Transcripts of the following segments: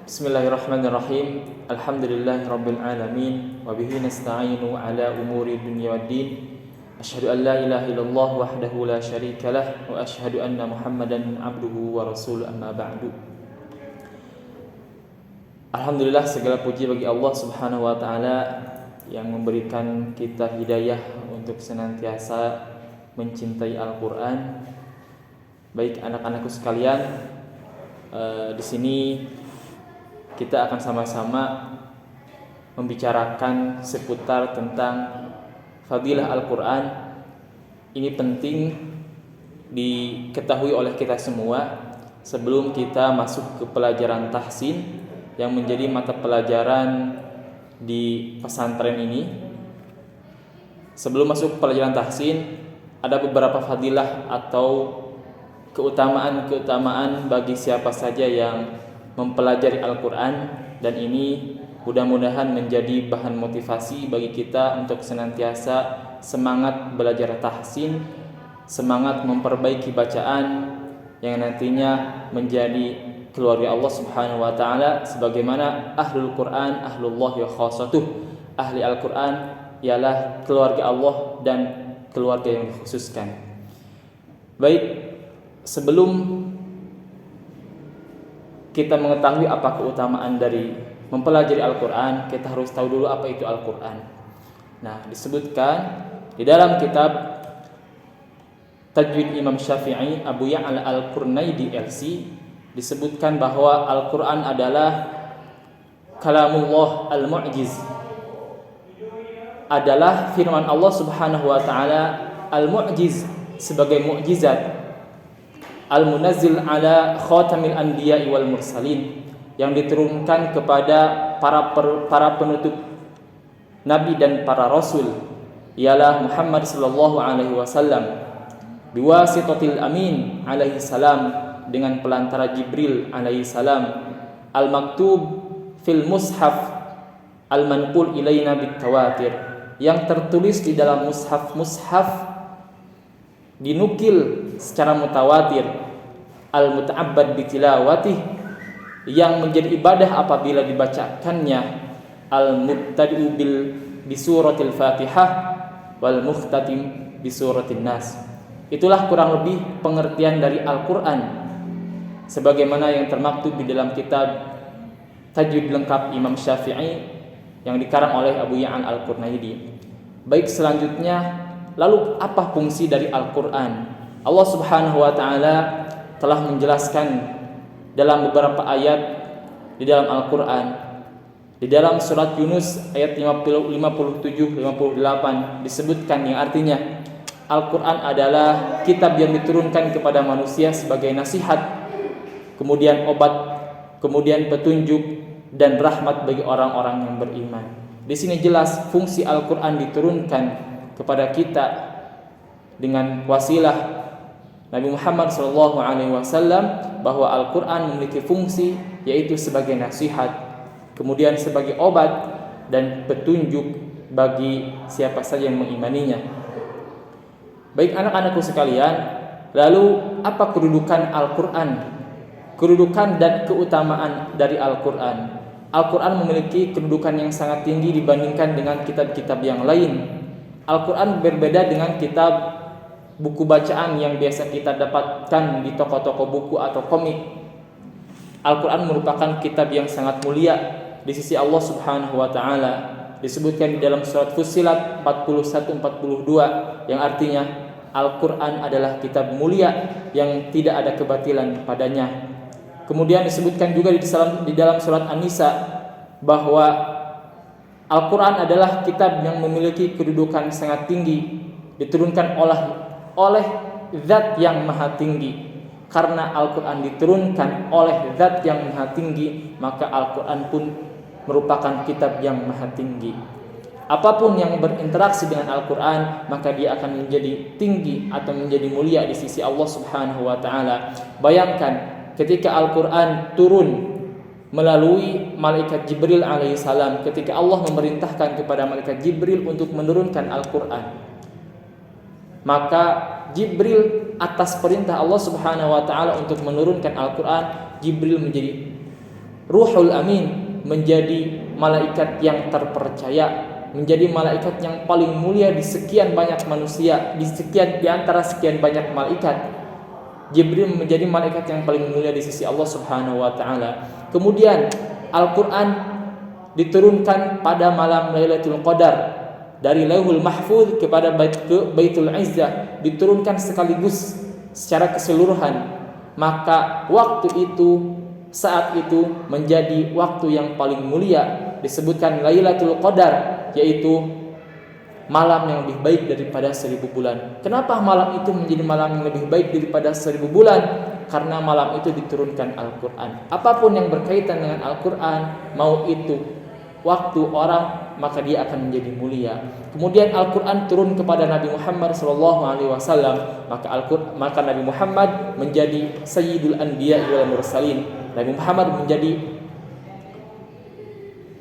Bismillahirrahmanirrahim. Alhamdulillahirabbil alamin wa bihi nasta'inu ala umuri dunya waddin. Asyhadu an la ilaha illallah wahdahu la syarikalah wa asyhadu anna Muhammadan abduhu wa rasuluh, amma ba'du. Alhamdulillah, segala puji bagi Allah Subhanahu wa taala yang memberikan kita hidayah untuk senantiasa mencintai Al-Qur'an. Baik anak-anakku sekalian, di sini kita akan sama-sama membicarakan seputar tentang fadilah Al-Quran. Ini penting diketahui oleh kita semua sebelum kita masuk ke pelajaran tahsin yang menjadi mata pelajaran di pesantren ini. Sebelum masuk ke pelajaran tahsin, ada beberapa fadilah atau keutamaan-keutamaan bagi siapa saja yang mempelajari Al-Quran, dan ini mudah-mudahan menjadi bahan motivasi bagi kita untuk senantiasa semangat belajar tahsin, semangat memperbaiki bacaan yang nantinya menjadi keluarga Allah Subhanahu wa taala, sebagaimana ahlul Quran ahlullah wa khassatuh. Ahli Al-Quran ialah keluarga Allah dan keluarga yang dikhususkan. Baik, sebelum kita mengetahui apa keutamaan dari mempelajari Al-Quran, kita harus tahu dulu apa itu Al-Quran. Nah, disebutkan di dalam kitab Tajwid Imam Syafi'i Abu Ya'la Al-Qurnaidi LC, disebutkan bahwa Al-Quran adalah kalamullah al-mu'jiz, adalah firman Allah Subhanahu wa taala al-mu'jiz, sebagai mukjizat, al-munazzil ala khatamil anbiya'i wal mursalin, yang diturunkan kepada para penutup nabi dan para rasul, ialah Muhammad sallallahu alaihi wasallam, biwasitatil amin alaihi salam, dengan pelantara Jibril alaihi salam, al-maktub fil mushaf al-manqul ilaina bitawatir, yang tertulis di dalam mushaf dinukil secara mutawatir, al-muta'abbad bitilawatih, yang menjadi ibadah apabila dibacakannya, al-mubtadi'u bisuratil Fatihah wal mukhtatim bisuratin Nas. Itulah kurang lebih pengertian dari Al-Quran sebagaimana yang termaktub di dalam kitab Tajwid Lengkap Imam Syafi'i yang dikarang oleh Abu Ya'la Al-Qurnaidi. Baik, selanjutnya, lalu apa fungsi dari Al-Quran? Allah Subhanahu wa ta'ala telah menjelaskan dalam beberapa ayat di dalam Al-Quran. Di dalam surat Yunus ayat 57-58 disebutkan, yang artinya Al-Quran adalah kitab yang diturunkan kepada manusia sebagai nasihat, kemudian obat, kemudian petunjuk dan rahmat bagi orang-orang yang beriman. Di sini jelas fungsi Al-Quran diturunkan kepada kita dengan wasilah Nabi Muhammad SAW, bahwa Al-Quran memiliki fungsi yaitu sebagai nasihat, kemudian sebagai obat dan petunjuk bagi siapa saja yang mengimaninya. Baik anak-anakku sekalian, lalu apa kedudukan Al-Quran? Kedudukan dan keutamaan dari Al-Quran. Al-Quran memiliki kedudukan yang sangat tinggi dibandingkan dengan kitab-kitab yang lain. Al-Quran berbeda dengan kitab buku bacaan yang biasa kita dapatkan di toko-toko buku atau komik. Al-Quran merupakan kitab yang sangat mulia di sisi Allah Subhanahu wa taala. Disebutkan di dalam surat Fussilat 41-42, yang artinya Al-Quran adalah kitab mulia yang tidak ada kebatilan padanya. Kemudian disebutkan juga di dalam surat An-Nisa bahwa Al-Quran adalah kitab yang memiliki kedudukan sangat tinggi, diturunkan oleh zat yang maha tinggi. Karena Al-Quran diturunkan oleh zat yang maha tinggi, maka Al-Quran pun merupakan kitab yang maha tinggi. Apapun yang berinteraksi dengan Al-Quran, maka dia akan menjadi tinggi atau menjadi mulia di sisi Allah Subhanahu wa ta'ala. Bayangkan ketika Al-Quran turun melalui malaikat Jibril alaihissalam, ketika Allah memerintahkan kepada malaikat Jibril untuk menurunkan Al-Quran, maka Jibril atas perintah Allah Subhanahu wa taala untuk menurunkan Al-Quran, Jibril menjadi Ruhul Amin menjadi malaikat yang terpercaya, menjadi malaikat yang paling mulia di sekian banyak manusia, di antara sekian banyak malaikat. Jibril menjadi malaikat yang paling mulia di sisi Allah Subhanahu wa taala. Kemudian Al-Qur'an diturunkan pada malam Lailatul Qadar dari Lauhul Mahfuz kepada Baitul Izzah, diturunkan sekaligus secara keseluruhan. Maka saat itu menjadi waktu yang paling mulia, disebutkan Lailatul Qadar, yaitu malam yang lebih baik daripada 1000 bulan. Kenapa malam itu menjadi malam yang lebih baik daripada 1000 bulan? Karena malam itu diturunkan Al-Quran. Apapun yang berkaitan dengan Al-Quran, mau itu waktu orang, maka dia akan menjadi mulia. Kemudian Al-Quran turun kepada Nabi Muhammad SAW, maka Nabi Muhammad menjadi Sayyidul Anbiya wal Mursalin. Nabi Muhammad menjadi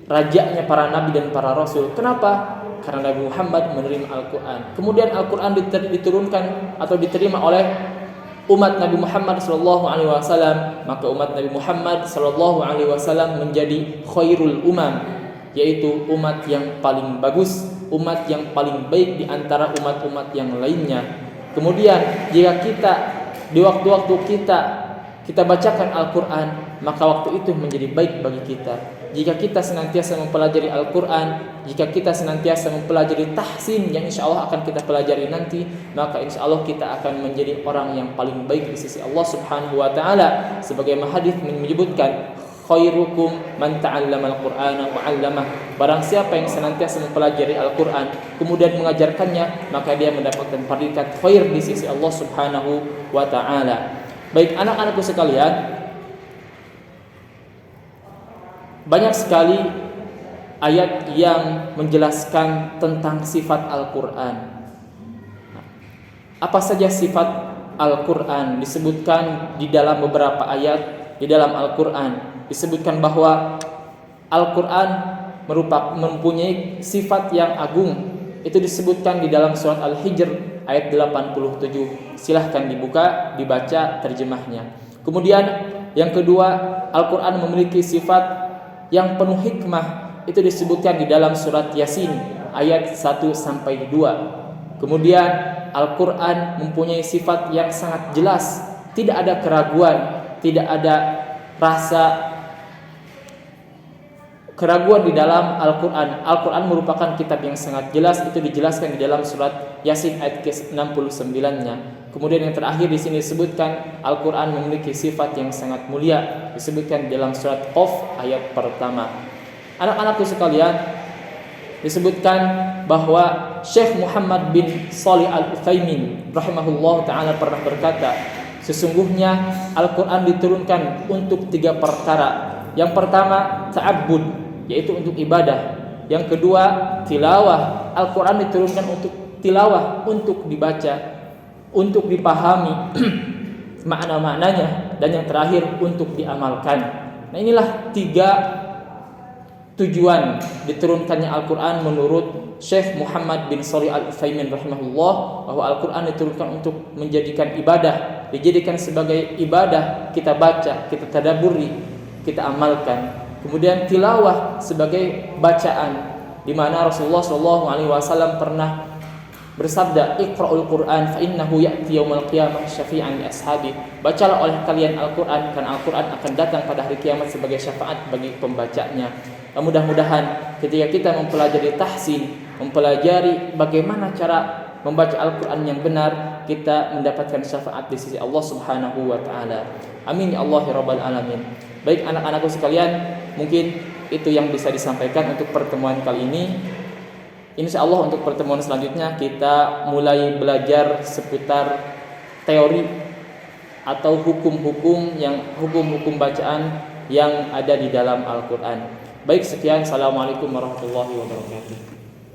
rajanya para nabi dan para rasul. Kenapa? Karena Nabi Muhammad menerima Al-Quran. Kemudian Al-Quran diturunkan atau diterima oleh umat Nabi Muhammad SAW, maka umat Nabi Muhammad SAW menjadi khairul umam, yaitu umat yang paling bagus, umat yang paling baik di antara umat-umat yang lainnya. Kemudian jika kita di waktu-waktu kita bacakan Al-Quran, maka waktu itu menjadi baik bagi kita. Jika kita senantiasa mempelajari Al-Quran, jika kita senantiasa mempelajari tahsin yang insya Allah akan kita pelajari nanti, maka insya Allah kita akan menjadi orang yang paling baik di sisi Allah Subhanahu wa ta'ala. Sebagaimana hadis menyebutkan, khairukum man ta'allama al-Qur'ana wa 'allamah. Barang siapa yang senantiasa mempelajari Al-Quran kemudian mengajarkannya, maka dia mendapatkan predikat khair di sisi Allah Subhanahu wa ta'ala. Baik anak-anakku sekalian, banyak sekali ayat yang menjelaskan tentang sifat Al-Quran. Apa saja sifat Al-Quran disebutkan di dalam beberapa ayat di dalam Al-Quran. Disebutkan bahwa Al-Quran mempunyai sifat yang agung. Itu disebutkan di dalam surat Al-Hijr ayat 87. Silahkan dibaca terjemahnya. Kemudian yang kedua, Al-Quran memiliki sifat yang penuh hikmah. Itu disebutkan di dalam surat Yasin ayat 1-2. Kemudian Al-Quran mempunyai sifat yang sangat jelas, tidak ada keraguan, tidak ada rasa keraguan di dalam Al-Quran. Al-Quran merupakan kitab yang sangat jelas. Itu dijelaskan di dalam surat Yasin ayat ke-69-nya. Kemudian yang terakhir di sini disebutkan Al-Quran memiliki sifat yang sangat mulia. Disebutkan di dalam surat Qaf ayat pertama. Anak-anakku sekalian, disebutkan bahwa Syekh Muhammad bin Shalih Al-Utsaimin rahimahullah ta'ala pernah berkata, sesungguhnya Al-Quran diturunkan untuk 3 perkara. Yang pertama ta'abbud, yaitu untuk ibadah. Yang kedua tilawah, Al-Quran diturunkan untuk tilawah, untuk dibaca, untuk dipahami makna-maknanya. Dan yang terakhir untuk diamalkan. Nah, inilah 3 tujuan diturunkannya Al-Quran menurut Syekh Muhammad bin Shalih Al-Utsaimin rahimahullah, bahwa Al-Quran diturunkan untuk menjadikan ibadah, dijadikan sebagai ibadah, kita baca, kita tadabburi, kita amalkan. Kemudian tilawah sebagai bacaan, di mana Rasulullah SAW pernah bersabda, Iqra'ul Qur'an fa innahu ya'ti yaumal qiyamah syafi'an li ashabi. Bacalah oleh kalian Al-Quran, karena Al-Quran akan datang pada hari kiamat sebagai syafaat bagi pembacanya. Mudah-mudahan ketika kita mempelajari tahsin, mempelajari bagaimana cara membaca Al-Quran yang benar, kita mendapatkan syafaat di sisi Allah Subhanahu wa ta'ala. Amin ya Allah ya Rabbal Alamin. Baik anak-anakku sekalian, mungkin itu yang bisa disampaikan untuk pertemuan kali ini. Insya Allah untuk pertemuan selanjutnya kita mulai belajar seputar teori atau hukum-hukum bacaan yang ada di dalam Al-Quran. Baik, sekian. Assalamualaikum warahmatullahi wabarakatuh.